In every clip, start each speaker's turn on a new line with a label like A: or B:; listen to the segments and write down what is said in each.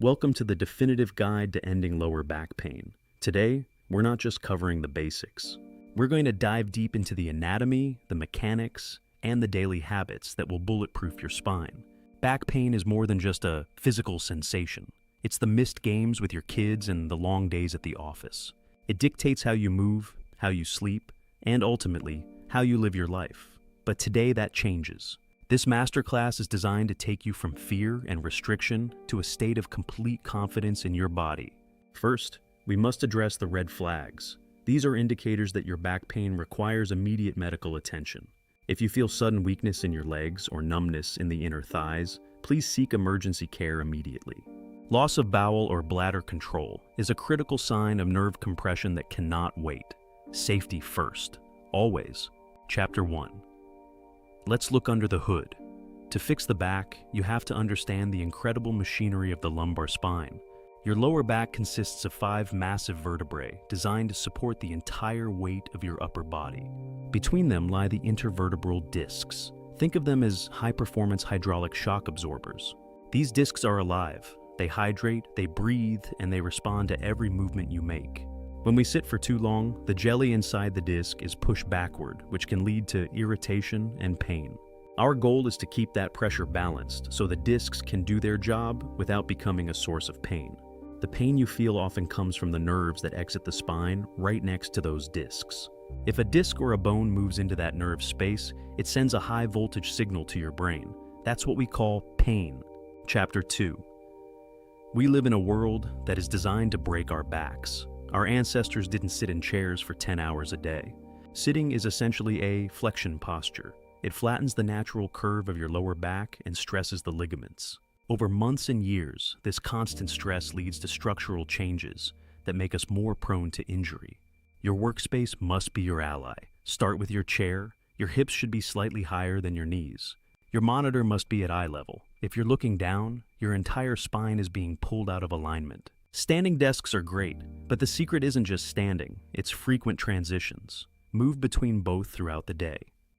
A: Welcome to the definitive guide to ending lower back pain. Today, we're not just covering the basics. We're going to dive deep into the anatomy, the mechanics, and the daily habits that will bulletproof your spine. Back pain is more than just a physical sensation. It's the missed games with your kids and the long days at the office. It dictates how you move, how you sleep, and ultimately, how you live your life. But today that changes. This masterclass is designed to take you from fear and restriction to a state of complete confidence in your body. First, we must address the red flags. These are indicators that your back pain requires immediate medical attention. If you feel sudden weakness in your legs or numbness in the inner thighs, please seek emergency care immediately. Loss of bowel or bladder control is a critical sign of nerve compression that cannot wait. Safety first, always. Chapter 1. Let's look under the hood. To fix the back, you have to understand the incredible machinery of the lumbar spine. Your lower back consists of 5 massive vertebrae designed to support the entire weight of your upper body. Between them lie the intervertebral discs. Think of them as high-performance hydraulic shock absorbers. These discs are alive. They hydrate, they breathe, and they respond to every movement you make. When we sit for too long, the jelly inside the disc is pushed backward, which can lead to irritation and pain. Our goal is to keep that pressure balanced so the discs can do their job without becoming a source of pain. The pain you feel often comes from the nerves that exit the spine right next to those discs. If a disc or a bone moves into that nerve space, it sends a high voltage signal to your brain. That's what we call pain. Chapter 2. We live in a world that is designed to break our backs. Our ancestors didn't sit in chairs for 10 hours a day. Sitting is essentially a flexion posture. It flattens the natural curve of your lower back and stresses the ligaments. Over months and years, this constant stress leads to structural changes that make us more prone to injury. Your workspace must be your ally. Start with your chair. Your hips should be slightly higher than your knees. Your monitor must be at eye level. If you're looking down, your entire spine is being pulled out of alignment. Standing desks are great, but the secret isn't just standing, it's frequent transitions. Move between both throughout the day.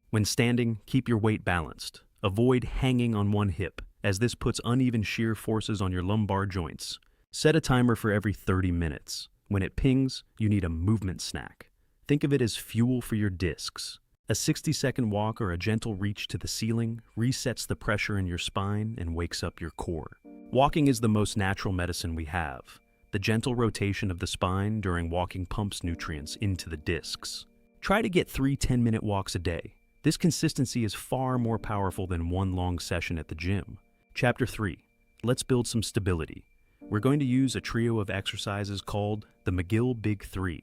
A: When standing, keep your weight balanced. Avoid hanging on one hip, as this puts uneven shear forces on your lumbar joints. Set a timer for every 30 minutes. When it pings, you need a movement snack. Think of it as fuel for your discs. A 60-second walk or a gentle reach to the ceiling resets the pressure in your spine and wakes up your core. Walking is the most natural medicine we have. The gentle rotation of the spine during walking pumps nutrients into the discs. Try to get 3 10-minute walks a day. This consistency is far more powerful than one long session at the gym. Chapter 3. Let's build some stability. We're going to use a trio of exercises called the McGill Big 3.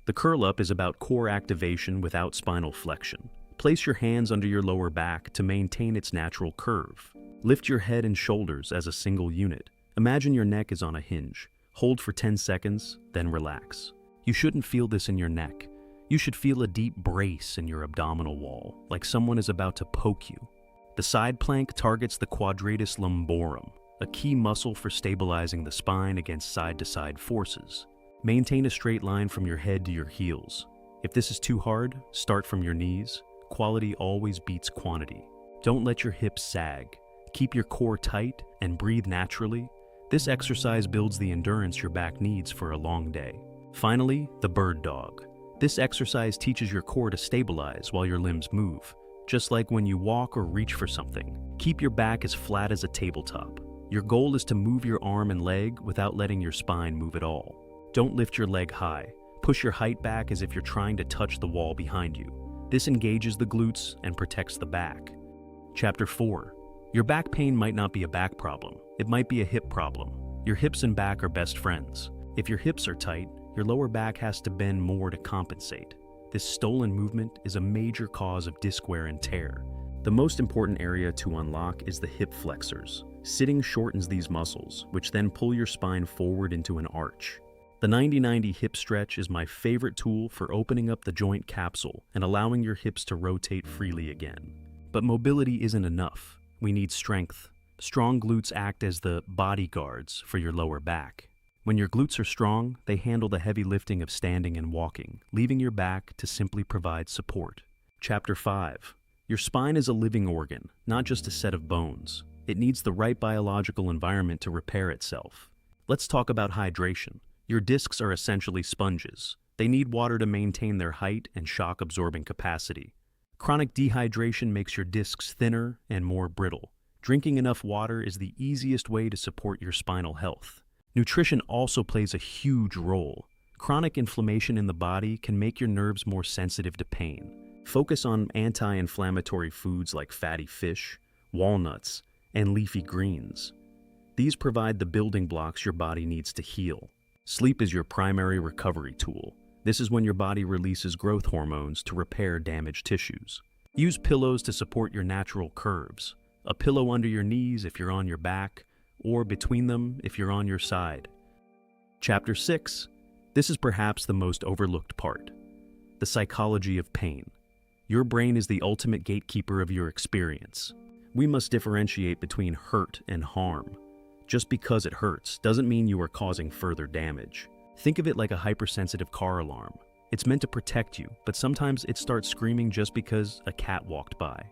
A: The curl-up is about core activation without spinal flexion. Place your hands under your lower back to maintain its natural curve. Lift your head and shoulders as a single unit. Imagine your neck is on a hinge. Hold for 10 seconds, then relax. You shouldn't feel this in your neck. You should feel a deep brace in your abdominal wall, like someone is about to poke you. The side plank targets the quadratus lumborum, a key muscle for stabilizing the spine against side-to-side forces. Maintain a straight line from your head to your heels. If this is too hard, start from your knees. Quality always beats quantity. Don't let your hips sag. Keep your core tight and breathe naturally. This exercise builds the endurance your back needs for a long day. Finally, the bird dog. This exercise teaches your core to stabilize while your limbs move. Just like when you walk or reach for something, keep your back as flat as a tabletop. Your goal is to move your arm and leg without letting your spine move at all. Don't lift your leg high. Push your height back as if you're trying to touch the wall behind you. This engages the glutes and protects the back. Chapter 4. Your back pain might not be a back problem. It might be a hip problem. Your hips and back are best friends. If your hips are tight, your lower back has to bend more to compensate. This stolen movement is a major cause of disc wear and tear. The most important area to unlock is the hip flexors. Sitting shortens these muscles, which then pull your spine forward into an arch. The 90-90 hip stretch is my favorite tool for opening up the joint capsule and allowing your hips to rotate freely again. But mobility isn't enough. We need strength. Strong glutes act as the bodyguards for your lower back. When your glutes are strong, they handle the heavy lifting of standing and walking, leaving your back to simply provide support. Chapter 5. Your spine is a living organ, not just a set of bones. It needs the right biological environment to repair itself. Let's talk about hydration. Your discs are essentially sponges. They need water to maintain their height and shock-absorbing capacity. Chronic dehydration makes your discs thinner and more brittle. Drinking enough water is the easiest way to support your spinal health. Nutrition also plays a huge role. Chronic inflammation in the body can make your nerves more sensitive to pain. Focus on anti-inflammatory foods like fatty fish, walnuts, and leafy greens. These provide the building blocks your body needs to heal. Sleep is your primary recovery tool. This is when your body releases growth hormones to repair damaged tissues. Use pillows to support your natural curves. A pillow under your knees if you're on your back, or between them if you're on your side. Chapter 6. This is perhaps the most overlooked part. The psychology of pain. Your brain is the ultimate gatekeeper of your experience. We must differentiate between hurt and harm. Just because it hurts doesn't mean you are causing further damage. Think of it like a hypersensitive car alarm. It's meant to protect you, but sometimes it starts screaming just because a cat walked by.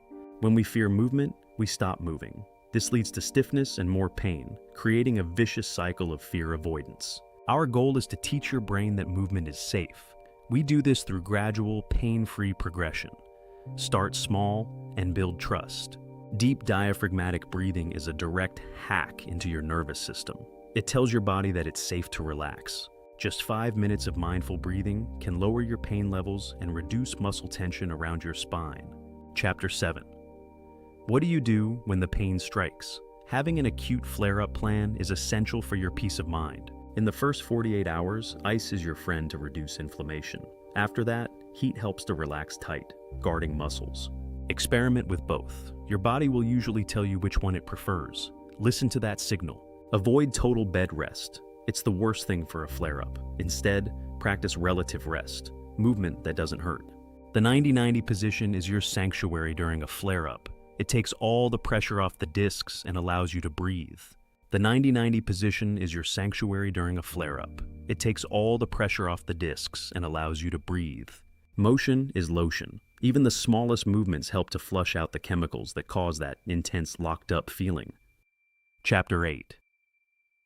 A: When we fear movement, we stop moving. This leads to stiffness and more pain, creating a vicious cycle of fear avoidance. Our goal is to teach your brain that movement is safe. We do this through gradual, pain-free progression. Start small and build trust. Deep diaphragmatic breathing is a direct hack into your nervous system. It tells your body that it's safe to relax. Just 5 minutes of mindful breathing can lower your pain levels and reduce muscle tension around your spine. Chapter 7. What do you do when the pain strikes? Having an acute flare-up plan is essential for your peace of mind. In the first 48 hours, ice is your friend to reduce inflammation. After that, heat helps to relax tight, guarding muscles. Experiment with both. Your body will usually tell you which one it prefers. Listen to that signal. Avoid total bed rest. It's the worst thing for a flare-up. Instead, practice relative rest, movement that doesn't hurt. The 90-90 position is your sanctuary during a flare-up. It takes all the pressure off the discs and allows you to breathe. The 90-90 position is your sanctuary during a flare-up. It takes all the pressure off the discs and allows you to breathe. Motion is lotion. Even the smallest movements help to flush out the chemicals that cause that intense locked-up feeling. Chapter 8.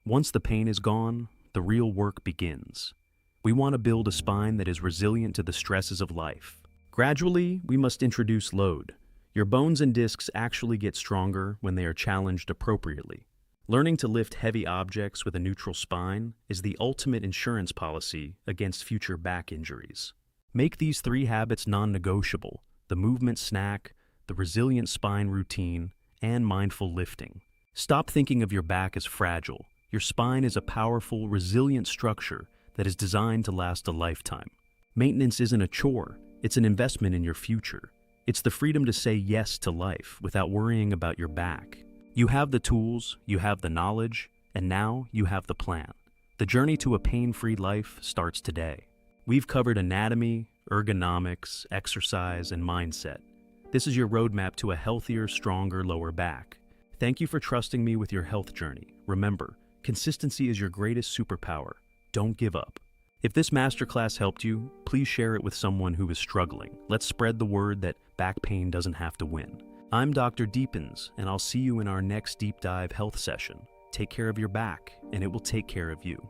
A: Once the pain is gone, the real work begins. We want to build a spine that is resilient to the stresses of life. Gradually, we must introduce load. Your bones and discs actually get stronger when they are challenged appropriately. Learning to lift heavy objects with a neutral spine is the ultimate insurance policy against future back injuries. Make these 3 habits non-negotiable: the movement snack, the resilient spine routine, and mindful lifting. Stop thinking of your back as fragile. Your spine is a powerful, resilient structure that is designed to last a lifetime. Maintenance isn't a chore, it's an investment in your future. It's the freedom to say yes to life without worrying about your back. You have the tools, you have the knowledge, and now you have the plan. The journey to a pain-free life starts today. We've covered anatomy, ergonomics, exercise, and mindset. This is your roadmap to a healthier, stronger lower back. Thank you for trusting me with your health journey. Remember, consistency is your greatest superpower. Don't give up. If this masterclass helped you, please share it with someone who is struggling. Let's spread the word that back pain doesn't have to win. I'm Dr. Deepins, and I'll see you in our next deep dive health session. Take care of your back, and it will take care of you.